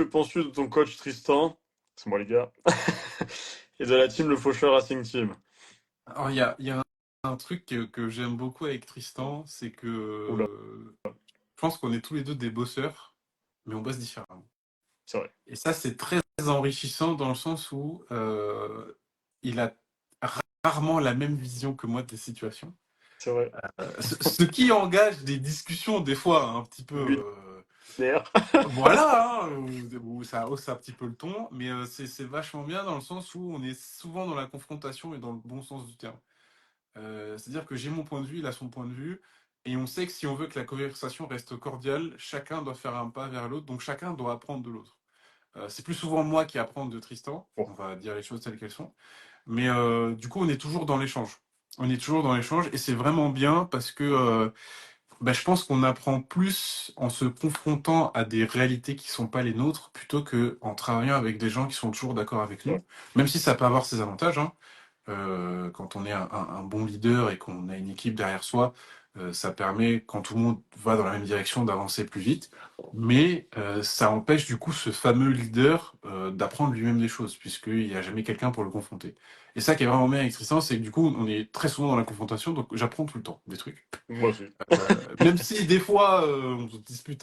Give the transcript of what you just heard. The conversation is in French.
Que penses-tu de ton coach Tristan? C'est moi les gars. Et de la team Le Faucheur Racing Team. Alors, il y a un truc que j'aime beaucoup avec Tristan, c'est que Oula, je pense qu'on est tous les deux des bosseurs, mais on bosse différemment. c'est vrai. Et ça, c'est très enrichissant dans le sens où il a rarement la même vision que moi des situations. C'est vrai. Ce qui engage des discussions, des fois, un petit peu. Lunaire. Voilà, hein, où ça hausse un petit peu le ton, mais c'est vachement bien dans le sens où on est souvent dans la confrontation et dans le bon sens du terme. C'est-à-dire que j'ai mon point de vue, il a son point de vue, et on sait que si on veut que la conversation reste cordiale, chacun doit faire un pas vers l'autre, donc chacun doit apprendre de l'autre. C'est plus souvent moi qui apprends de Tristan, Bon, on va dire les choses telles qu'elles sont, mais du coup on est toujours dans l'échange. On est toujours dans l'échange, et c'est vraiment bien parce que bah, je pense qu'on apprend plus en se confrontant à des réalités qui sont pas les nôtres, plutôt que en travaillant avec des gens qui sont toujours d'accord avec c'est vrai. nous, même si ça peut avoir ses avantages, hein. Quand on est un bon leader et qu'on a une équipe derrière soi, ça permet, quand tout le monde va dans la même direction, d'avancer plus vite. Mais ça empêche du coup ce fameux leader d'apprendre lui-même des choses, puisqu'il n'y a jamais quelqu'un pour le confronter. Et ça qui est vraiment bien avec Tristan, c'est que du coup, on est très souvent dans la confrontation, donc j'apprends tout le temps des trucs. Moi aussi. Même si des fois, on se dispute